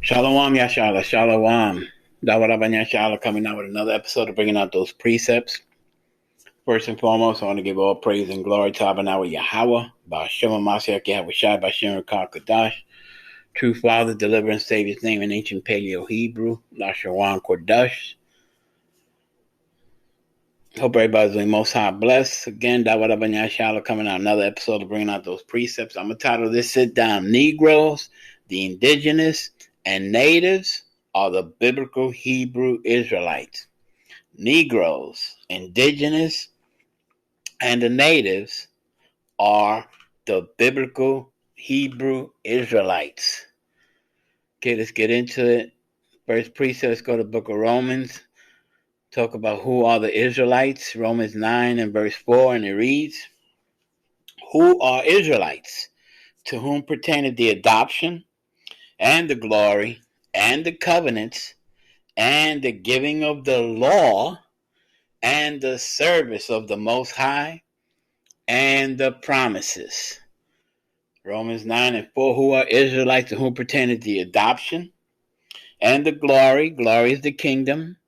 Shalom, Yashala, Shalom. Dawarabban Yashala coming out with another episode of bringing out those precepts. First and foremost, I want to give all praise and glory to Abanawa Yahweh, Ba'ashem Mashiach Yahweh Shai, Ba'ashem Kadash, True Father, Deliverer, and Savior's name in ancient Paleo Hebrew, Lashawan Kodash. Hope everybody's doing most high blessed. Again, Dawarabban Yashala coming out another episode of bringing out those precepts. I'm going to title this Sit Down Negroes, the Indigenous, and Natives are the biblical Hebrew Israelites. Negroes, Indigenous, and the Natives are the biblical Hebrew Israelites. Okay, let's get into it. First precept, let's go to the book of Romans. Talk about who are the Israelites. Romans 9 and verse 4, and it reads, Who are Israelites? To whom pertaineth the adoption, and the glory, and the covenants, and the giving of the law, and the service of the Most High, and the promises. Romans 9 and 4, who are Israelites, to whom pertaineth the adoption, and the glory, glory is the kingdom,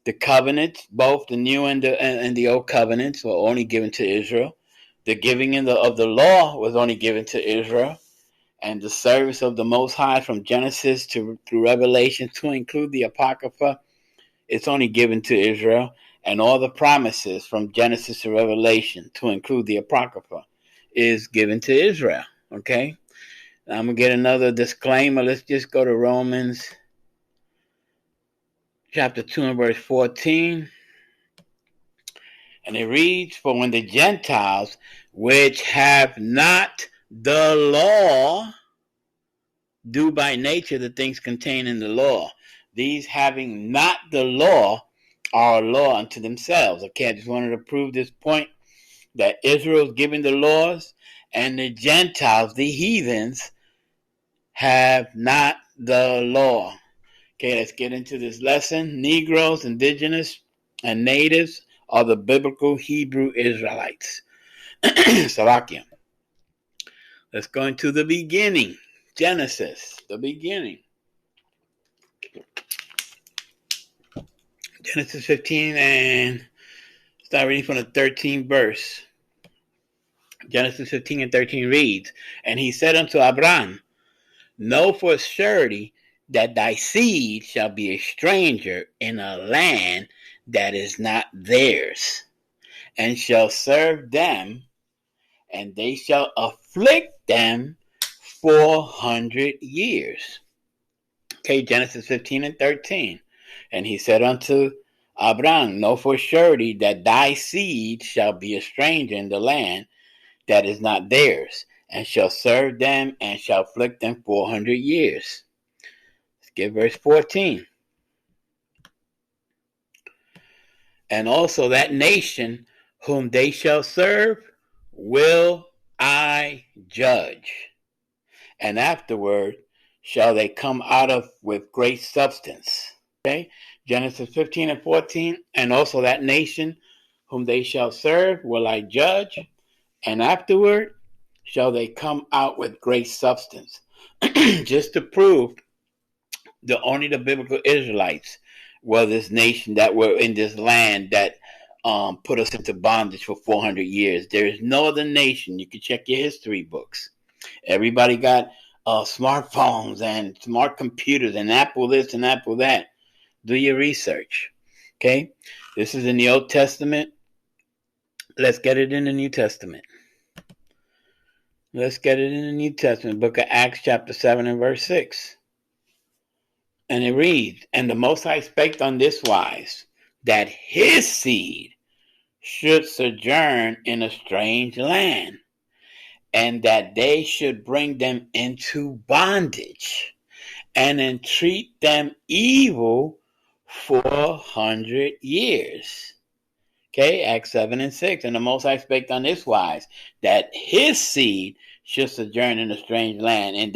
the covenants, both the new and the old covenants were only given to Israel. The giving of the law was only given to Israel. And the service of the Most High from Genesis through Revelation, to include the Apocrypha, it's only given to Israel. And all the promises from Genesis to Revelation, to include the Apocrypha, is given to Israel. Okay? Now I'm going to get another disclaimer. Let's just go to Romans chapter 2 and verse 14. And it reads, For when the Gentiles, which have not the law, do by nature the things contained in the law, these having not the law are a law unto themselves. Okay, I just wanted to prove this point, that Israel is giving the laws, and the Gentiles, the heathens, have not the law. Okay, let's get into this lesson. Negroes, Indigenous, and Natives are the biblical Hebrew Israelites. Salakia. Let's go into the beginning. Genesis, the beginning. Genesis 15, and start reading from the 13th verse. Genesis 15 and 13 reads, And he said unto Abram, Know for surety that thy seed shall be a stranger in a land that is not theirs, and shall serve them, and they shall afflict them 400 years. Okay, Genesis 15 and 13. And he said unto Abram, Know for surety that thy seed shall be a stranger in the land that is not theirs, and shall serve them, and shall afflict them 400 years. Let's get verse 14. And also that nation whom they shall serve will I judge, and afterward shall they come out of with great substance. Okay, Genesis 15 and 14, and also that nation whom they shall serve will I judge, and afterward shall they come out with great substance. Just to prove only the biblical Israelites were this nation that were in this land that put us into bondage for 400 years. There is no other nation. You can check your history books. Everybody got smartphones and smart computers and Apple this and Apple that. Do your research. Okay? This is in the Old Testament. Let's get it in the New Testament. Let's get it in the New Testament. Book of Acts chapter 7 and verse 6. And it reads, And the Most High spake on this wise, that his seed should sojourn in a strange land, and that they should bring them into bondage, and entreat them evil 400 years. Okay, Acts 7 and 6. And the Most High spake on this wise, that his seed should sojourn in a strange land, and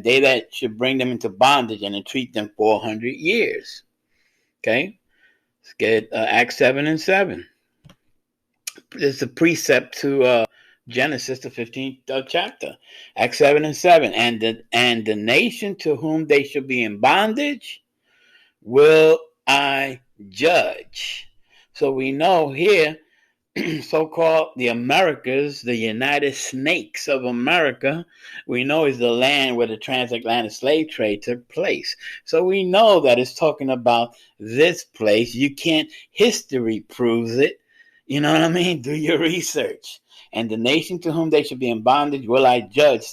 they that should bring them into bondage and entreat them 400 years. Okay, let's get Acts 7 and 7. This is a precept to Genesis, the 15th chapter. Acts 7 and 7. And the nation to whom they shall be in bondage will I judge. So we know here, so-called the Americas, the United Snakes of America, we know is the land where the transatlantic slave trade took place. So we know that it's talking about this place. You can't, history proves it. You know what I mean? Do your research. And the nation to whom they should be in bondage will I judge,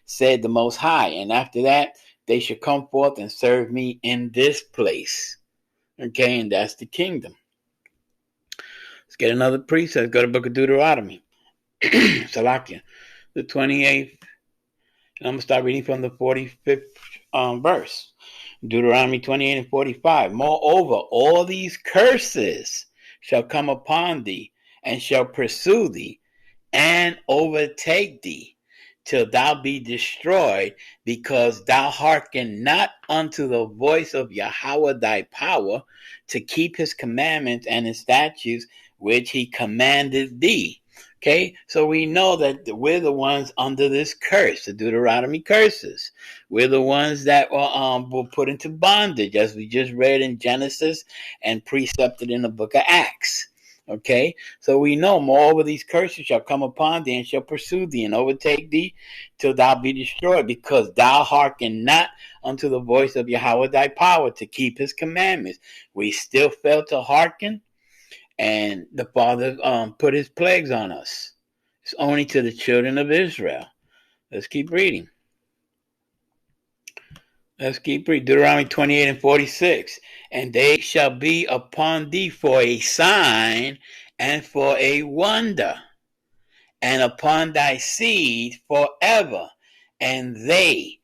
said the Most High. And after that, they should come forth and serve me in this place. Okay, and that's the kingdom. Let's get another precept. Go to the book of Deuteronomy. Salakia, the 28th. And I'm going to start reading from the 45th verse. Deuteronomy 28 and 45. Moreover, all these curses shall come upon thee, and shall pursue thee, and overtake thee, till thou be destroyed, because thou hearken not unto the voice of Yahweh thy power, to keep his commandments and his statutes, which he commanded thee. Okay, so we know that we're the ones under this curse, the Deuteronomy curses. We're the ones that were put into bondage, as we just read in Genesis and precepted in the book of Acts. Okay, so we know, moreover, these curses shall come upon thee, and shall pursue thee, and overtake thee, till thou be destroyed, because thou hearken not unto the voice of Yahweh thy power, to keep his commandments. We still fail to hearken, and the Father put his plagues on us. It's only to the children of Israel. Let's keep reading. Deuteronomy 28 and 46. And they shall be upon thee for a sign and for a wonder, and upon thy seed forever. And they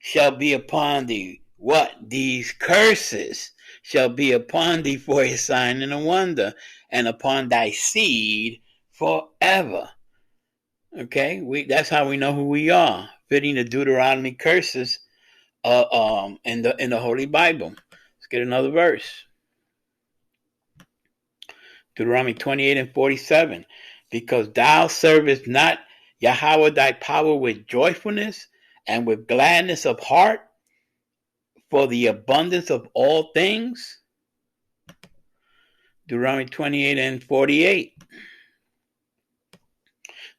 shall be upon thee. What? These curses shall be upon thee for a sign and a wonder, and upon thy seed forever. Okay, that's how we know who we are, fitting the Deuteronomy curses in the Holy Bible. Let's get another verse. Deuteronomy 28 and 47. Because thou servest not Yahweh thy power with joyfulness and with gladness of heart, for the abundance of all things. Deuteronomy 28 and 48.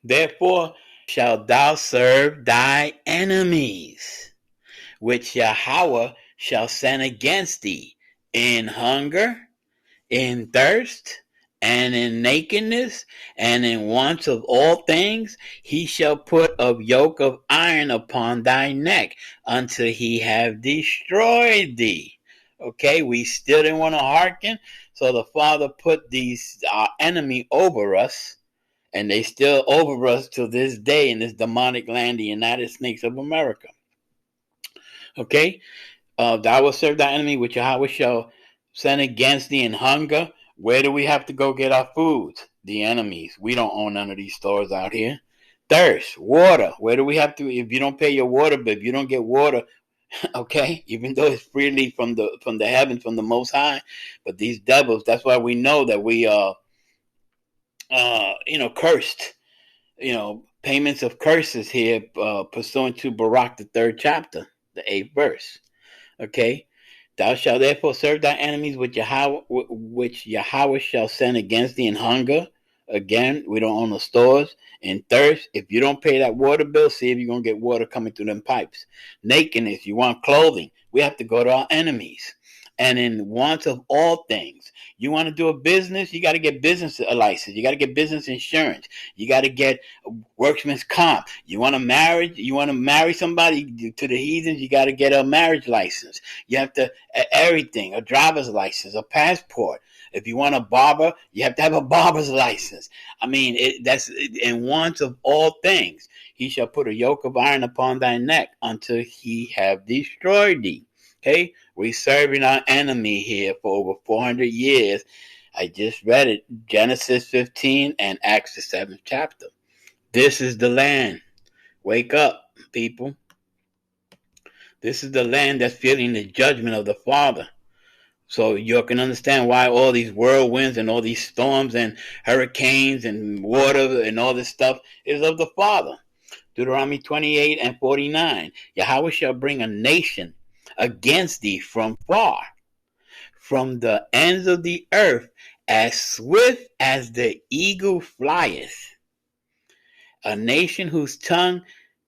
Therefore shalt thou serve thy enemies, which Yahweh shall send against thee, in hunger, in thirst, and in nakedness, and in want of all things. He shall put a yoke of iron upon thy neck, until he have destroyed thee. Okay, we still didn't want to hearken, so the Father put our enemy over us, and they still over us to this day in this demonic land, the United Snakes of America. Okay, thou wilt serve thy enemy, which Yahweh shall send against thee in hunger. Where do we have to go get our food? The enemies. We don't own none of these stores out here. Thirst, water. Where do we have to? If you don't pay your water bill, if you don't get water, okay, even though it's freely from the heavens, from the Most High, but these devils. That's why we know that we are, cursed. Payments of curses here, pursuant to Barak, the 3rd chapter, the 8th verse. Okay. Thou shalt therefore serve thy enemies, which Yahweh shall send against thee in hunger. Again, we don't own the stores. In thirst, if you don't pay that water bill, see if you're going to get water coming through them pipes. Nakedness, you want clothing. We have to go to our enemies. And in want of all things, you want to do a business, you got to get business license. You got to get business insurance. You got to get workman's comp. You want to marry somebody to the heathens, you got to get a marriage license. You have to, everything, a driver's license, a passport. If you want a barber, you have to have a barber's license. I mean, that's in want of all things. He shall put a yoke of iron upon thy neck until he have destroyed thee. Okay, we serving our enemy here for over 400 years. I just read it, Genesis 15 and Acts the 7th chapter. This is the land. Wake up, people. This is the land that's feeling the judgment of the Father. So you can understand why all these whirlwinds and all these storms and hurricanes and water and all this stuff is of the Father. Deuteronomy 28 and 49. Yahweh shall bring a nation against thee from far, from the ends of the earth, as swift as the eagle flieth. A nation whose tongue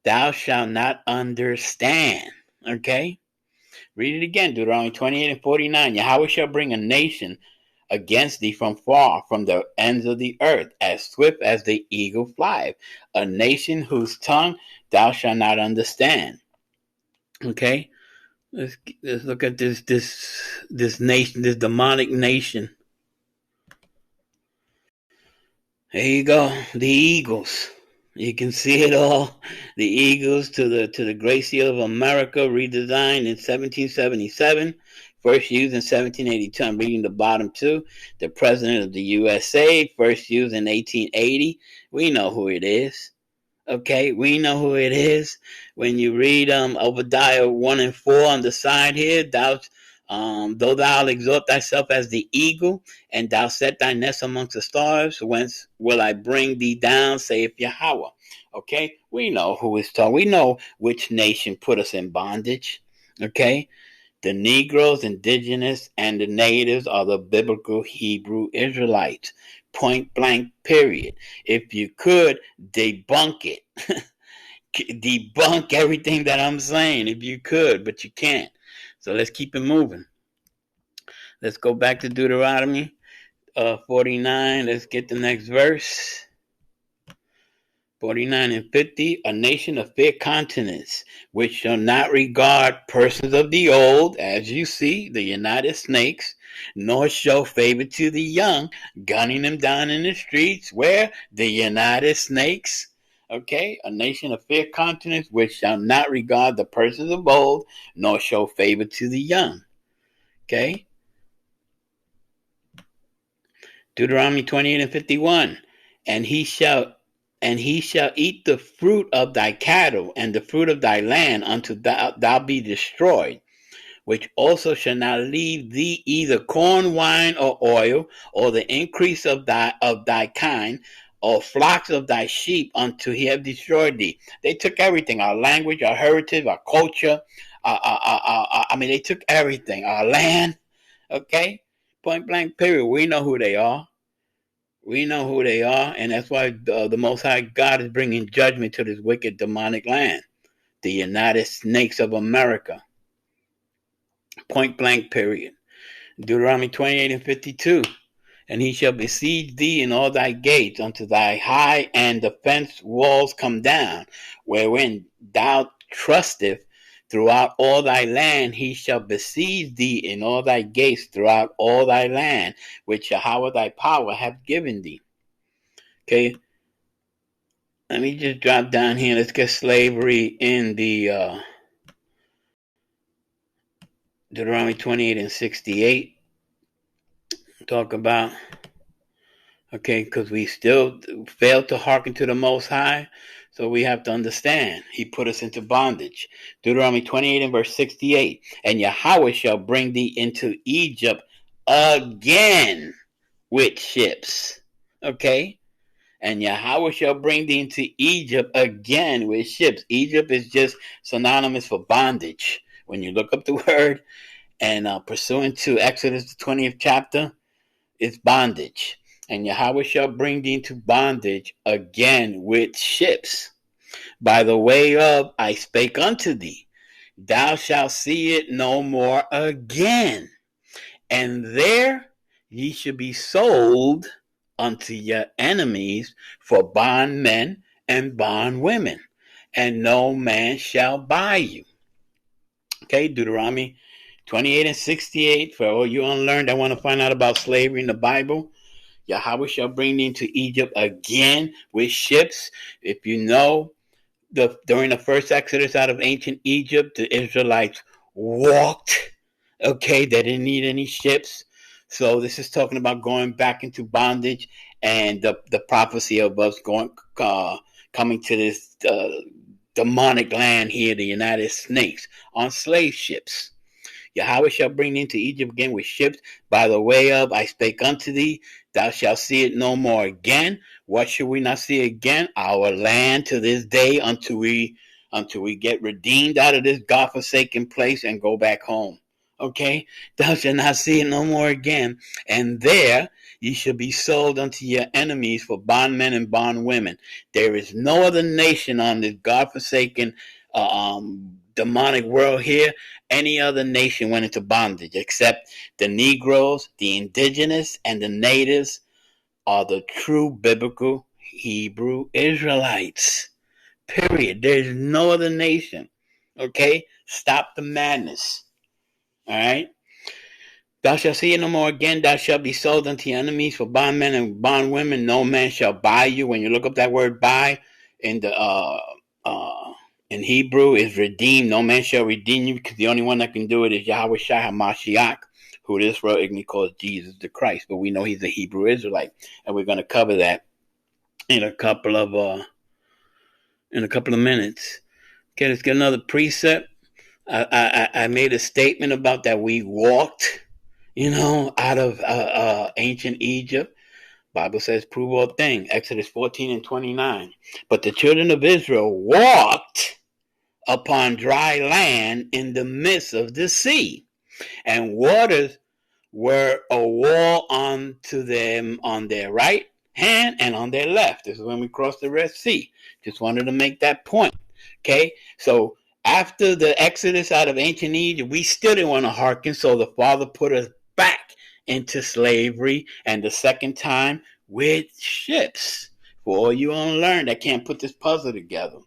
thou shalt not understand. Okay? Read it again. Deuteronomy 28 and 49. Yahweh shall bring a nation against thee from far, from the ends of the earth, as swift as the eagle flieth. A nation whose tongue thou shalt not understand. Okay? Let's look at this nation, this demonic nation. There you go, the eagles. You can see it all. The eagles to the Great Seal of America, redesigned in 1777, first used in 1782. I'm reading the bottom two. The President of the USA, first used in 1880. We know who it is. Okay, we know who it is. When you read Obadiah 1 and 4 on the side here, though thou exalt thyself as the eagle, and thou set thy nest amongst the stars, whence will I bring thee down, saith Yahweh. Okay, we know who is talking. We know which nation put us in bondage. Okay, the Negroes, Indigenous, and the natives are the biblical Hebrew Israelites. Point blank, period. If you could, debunk it. Debunk everything that I'm saying if you could, but you can't. So let's keep it moving. Let's go back to Deuteronomy 49. Let's get the next verse. 49 and 50, a nation of fair countenance, which shall not regard persons of the old, as you see, the United Snakes, nor show favor to the young, gunning them down in the streets, where the United Snakes. Okay, a nation of fair countenance, which shall not regard the persons of old, nor show favor to the young. Okay. Deuteronomy 28 and 51, and he shall eat the fruit of thy cattle and the fruit of thy land until thou be destroyed, which also shall not leave thee either corn, wine, or oil, or the increase of thy kind, or flocks of thy sheep, until he have destroyed thee. They took everything: our language, our heritage, our culture. They took everything. Our land. Okay, point blank. Period. We know who they are. We know who they are, and that's why the Most High God is bringing judgment to this wicked demonic land, the United Snakes of America. Point blank, period. Deuteronomy 28 and 52. And he shall besiege thee in all thy gates, unto thy high and defense walls come down, wherein thou trusteth throughout all thy land. He shall besiege thee in all thy gates throughout all thy land, which Yahweh thy power hath given thee. Okay, let me just drop down here. Let's get slavery in the Deuteronomy 28 and 68. Talk about, okay, because we still fail to hearken to the Most High. So we have to understand, he put us into bondage. Deuteronomy 28 and verse 68. And Yahweh shall bring thee into Egypt again with ships. Okay? And Yahweh shall bring thee into Egypt again with ships. Egypt is just synonymous for bondage. When you look up the word and pursuant to Exodus the 20th chapter, it's bondage. And Yahweh shall bring thee into bondage again with ships. By the way of, I spake unto thee, thou shalt see it no more again. And there ye shall be sold unto your enemies for bondmen and bondwomen, and no man shall buy you. Okay, Deuteronomy 28 and 68. For all you unlearned that want to find out about slavery in the Bible, Yahweh shall bring thee into Egypt again with ships. If you know, during the first Exodus out of ancient Egypt, the Israelites walked. Okay, they didn't need any ships. So this is talking about going back into bondage, and the prophecy of us coming to this demonic land here, the United Snakes, on slave ships. Yahweh shall bring thee into Egypt again with ships by the way of I spake unto thee. Thou shalt see it no more again. What should we not see again? Our land to this day until we get redeemed out of this godforsaken place and go back home. Okay? Thou shalt not see it no more again. And there ye shall be sold unto your enemies for bondmen and bondwomen. There is no other nation on this godforsaken demonic world here. Any other nation went into bondage except the Negroes, the Indigenous, and the natives are the true biblical Hebrew Israelites. Period. There's no other nation. Okay? Stop the madness. All right? Thou shalt see it no more again. Thou shalt be sold unto your enemies for bondmen and bondwomen. No man shall buy you. When you look up that word buy in the in Hebrew is redeem. No man shall redeem you, because the only one that can do it is Yahweh Shai HaMashiach, who this world ignorantly calls Jesus the Christ. But we know he's a Hebrew Israelite, and we're going to cover that in a couple of minutes. Okay, let's get another precept. I made a statement about that we walked, out of ancient Egypt. Bible says, prove all things. Exodus 14 and 29. But the children of Israel walked upon dry land in the midst of the sea, and waters were a wall unto them on their right hand and on their left. This is when we crossed the Red Sea. Just wanted to make that point. Okay, so after the exodus out of ancient Egypt, we still didn't want to hearken, so the Father put us back into slavery, and the second time with ships. For all you unlearned that can't put this puzzle together,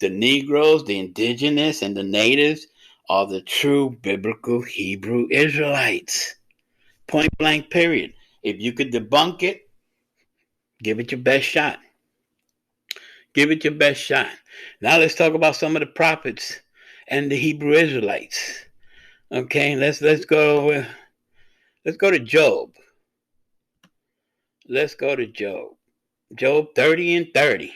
the Negroes, the Indigenous, and the natives are the true biblical Hebrew Israelites. Point blank, period. If you could debunk it, give it your best shot. Give it your best shot. Now let's talk about some of the prophets and the Hebrew Israelites. Okay, let's go to Job. Let's go to Job. Job 30 and 30.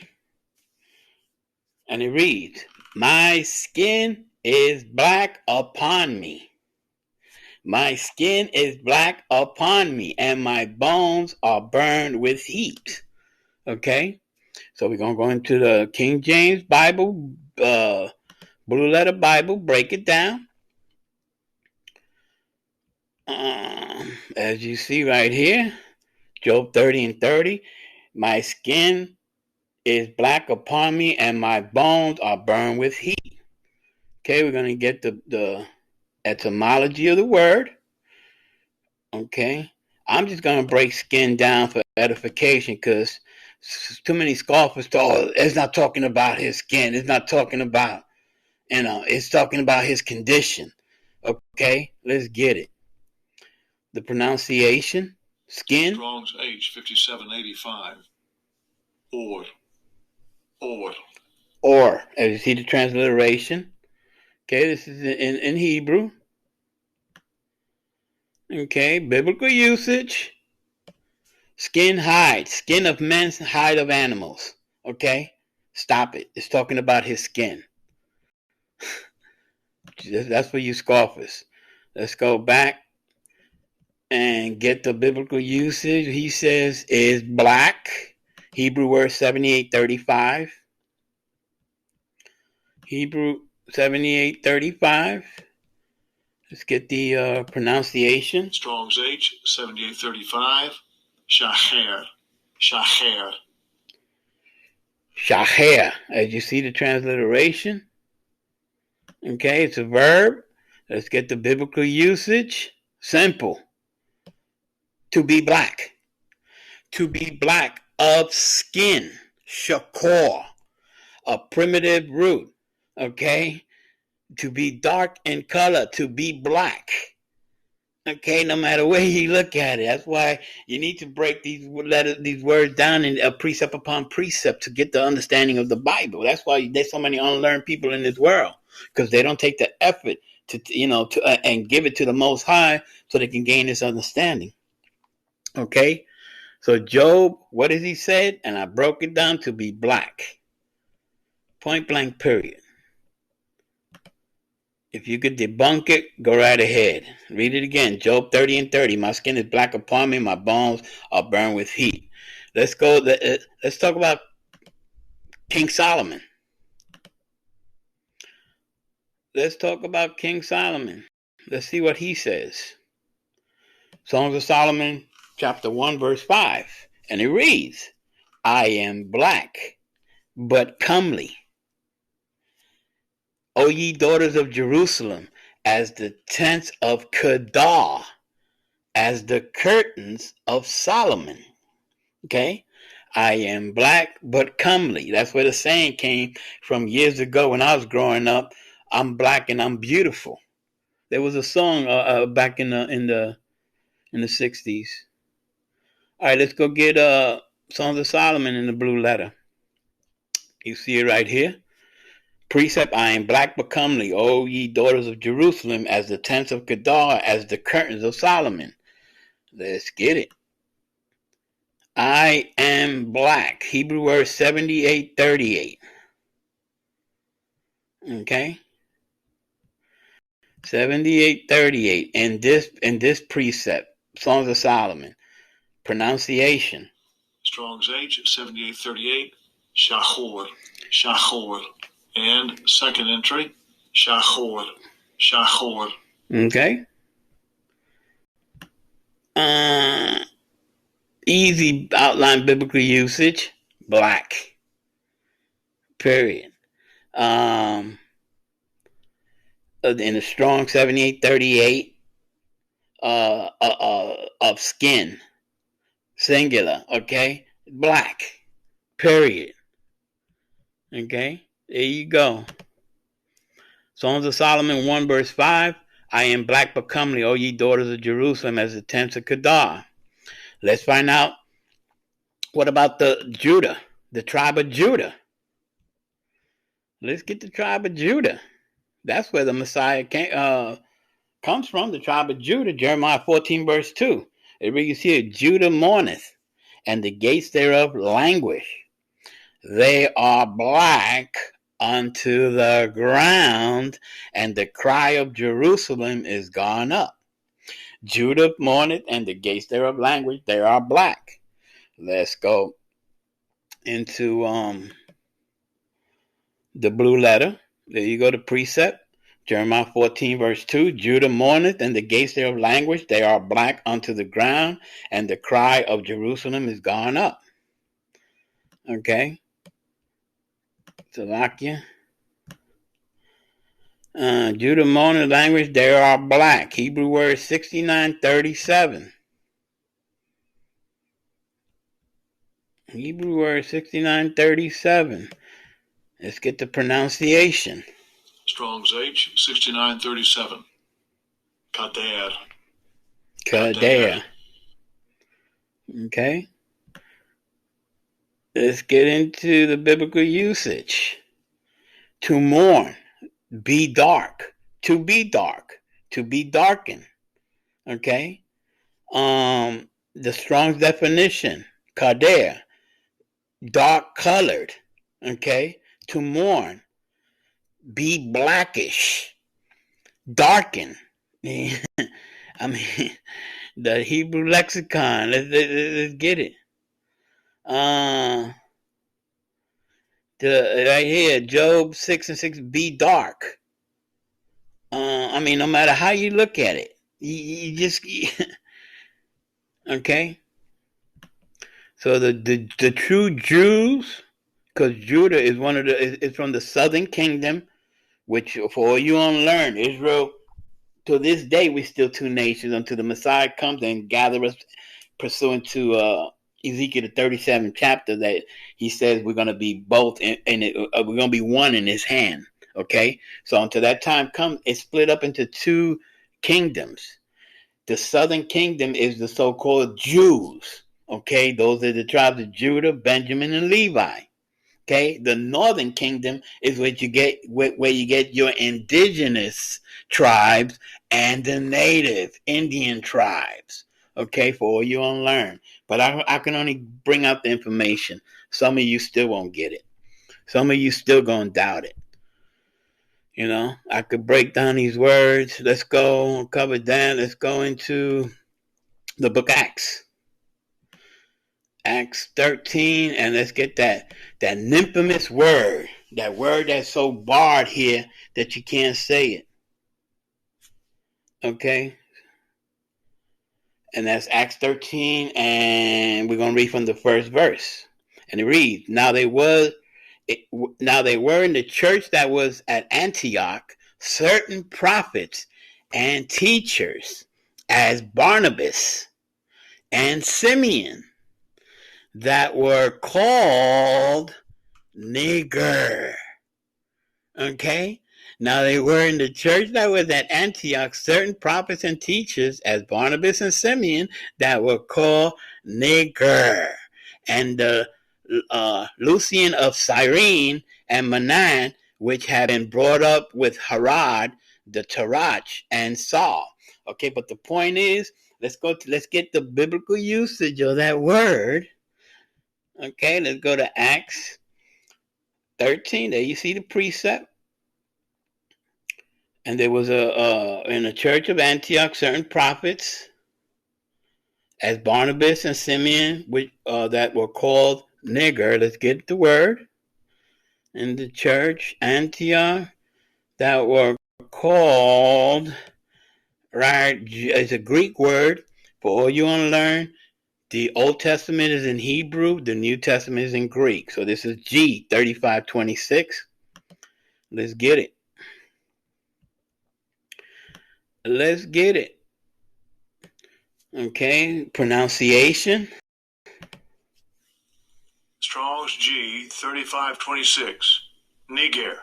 And it reads, my skin is black upon me. My skin is black upon me, and my bones are burned with heat. Okay? So we're going to go into the King James Bible, Blue Letter Bible, break it down. As you see right here, Job 30 and 30, my skin is black upon me, and my bones are burned with heat. Okay, we're going to get the etymology of the word. Okay, I'm just going to break skin down for edification, because too many scoffers thought, it's not talking about his skin. It's not talking about, it's talking about his condition. Okay, let's get it. The pronunciation, skin. Strong's H 5785. Or, as you see the transliteration. Okay, this is in Hebrew. Okay, biblical usage. Skin, hide. Skin of men, hide of animals. Okay, stop it. It's talking about his skin. That's for you scoffers. Let's go back and get the biblical usage. He says is black. Hebrew word 7835. Hebrew 7835. Let's get the pronunciation. Strong's H 7835. Shacher. Shacher. Shacher. As you see the transliteration. Okay, it's a verb. Let's get the biblical usage. Simple. To be black. To be black of skin. Shakor. A primitive root. Okay? To be dark in color. To be black. Okay, no matter where you look at it. That's why you need to break these words down in precept upon precept to get the understanding of the Bible. That's why there's so many unlearned people in this world, because they don't take the effort to and give it to the Most High so they can gain this understanding. Okay, so Job, what does he say? And I broke it down to be black. Point blank, period. If you could debunk it, go right ahead. Read it again. Job 30 and 30. My skin is black upon me. My bones are burned with heat. Let's go. Let's talk about King Solomon. Let's talk about King Solomon. Let's see what he says. Songs of Solomon, chapter 1, verse 5. And it reads, I am black, but comely. O ye daughters of Jerusalem, as the tents of Kedar, as the curtains of Solomon. Okay? I am black, but comely. That's where the saying came from years ago when I was growing up. I'm black and I'm beautiful. There was a song back in the 60s. All right, let's go get Songs of Solomon in the blue letter. You see it right here. Precept, I am black but comely, O ye daughters of Jerusalem, as the tents of Kedar, as the curtains of Solomon. Let's get it. I am black. Hebrew word 7838. Okay? 7838. In this precept, Songs of Solomon. Pronunciation. Strong's H 7838. Shachor. Shachor. And second entry, Shachor. Shachor. Okay? Easy outline biblical usage. Black. Period. In the strong 7838 of skin. Singular. Okay? Black. Period. Okay? There you go. Songs of Solomon 1 verse 5. I am black but comely, O ye daughters of Jerusalem, as the tents of Kedar. Let's find out, what about the Judah, the tribe of Judah? Let's get the tribe of Judah. That's where the Messiah comes from, the tribe of Judah. Jeremiah 14 verse 2. It reads here, Judah mourneth, and the gates thereof languish. They are black unto the ground, and the cry of Jerusalem is gone up. Judah mourneth, and the gates thereof languish. They are black. Let's go into the blue letter. There you go, the precept. Jeremiah 14 verse 2. Judah mourneth, and the gates thereof languish. They are black unto the ground, and the cry of Jerusalem is gone up. Okay. Salakia. Judah mourneth language, they are black. Hebrew word 6937. Hebrew word 6937. Let's get the pronunciation. Strong's H 6937. Kader. Kader. Okay. Let's get into the biblical usage. To mourn. Be dark, to be dark, to be darkened. Okay. The Strong's definition, kader, dark colored. Okay. To mourn, be blackish, darken. I mean, the Hebrew lexicon. Let's get it. Right here, Job 6 and 6, be dark. I mean, no matter how you look at it, you just okay. So the true Jews, because Judah is is from the southern kingdom, which for all you unlearned, Israel, to this day we still two nations until the Messiah comes and gather us, pursuant to Ezekiel the 37th chapter, that he says we're going to be both we're going to be one in his hand. Okay, so until that time comes, it's split up into two kingdoms. The southern kingdom is the so-called Jews. Okay, those are the tribes of Judah, Benjamin, and Levi. Okay, the northern kingdom is where you get your indigenous tribes and the native Indian tribes. Okay, for all you unlearn. But I can only bring out the information. Some of you still won't get it. Some of you still gonna doubt it. I could break down these words. Let's go cover that. Let's go into the book Acts. Acts 13, and let's get that infamous word. That word that's so barred here that you can't say it. Okay? And that's Acts 13, and we're going to read from the first verse. And it reads, Now they were in the church that was at Antioch certain prophets and teachers, as Barnabas and Simeon, that were called Niger. Okay? Now they were in the church that was at Antioch certain prophets and teachers, as Barnabas and Simeon, that were called Niger. And Lucian of Cyrene and Manaen, which had been brought up with Herod the Tetrarch and Saul. Okay, but the point is, let's get the biblical usage of that word. Okay, let's go to Acts 13. There you see the precept. And there was in the church of Antioch certain prophets, as Barnabas and Simeon, which that were called Niger. Let's get the word. In the church Antioch, that were called, right? It's a Greek word. For all you want to learn, the Old Testament is in Hebrew, the New Testament is in Greek. So this is G 3526. Let's get it. Let's get it. Okay, pronunciation. Strong's G 3526. Niger.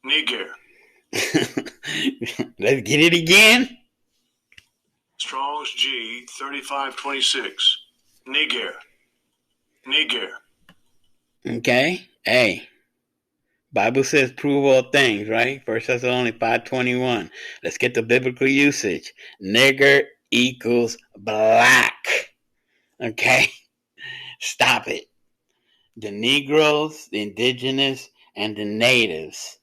Niger. Let's get it again. Strong's G 3526. Niger. Niger. Okay. Hey. Bible says prove all things, right? 1 Thessalonians 5:21. Let's get the biblical usage. Nigger equals black. Okay? Stop it. The Negroes, the Indigenous, and the natives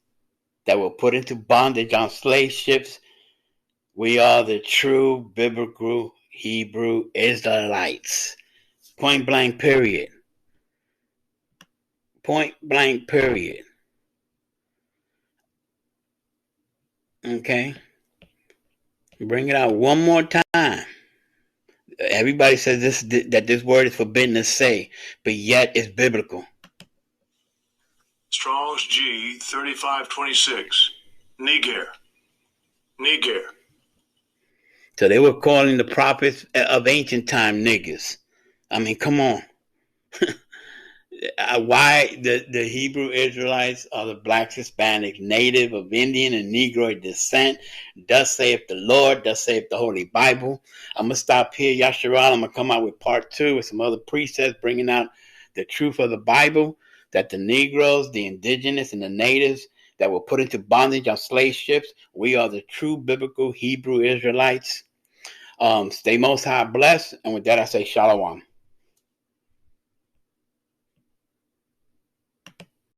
that were put into bondage on slave ships, we are the true biblical Hebrew Israelites. Point blank period. Point blank period. Okay? Bring it out one more time. Everybody says that this word is forbidden to say, but yet it's biblical. Strong's G 3526. Niger. Niger. So they were calling the prophets of ancient time niggers. I mean, come on. Why the Hebrew Israelites are the blacks, Hispanics, native of Indian and Negro descent. Thus saith the Lord, thus saith the Holy Bible. I'm going to stop here, Yasharal. I'm going to come out with part 2 with some other precepts bringing out the truth of the Bible, that the Negroes, the Indigenous, and the natives that were put into bondage on slave ships, we are the true biblical Hebrew Israelites. Stay most high blessed. And with that, I say shalom.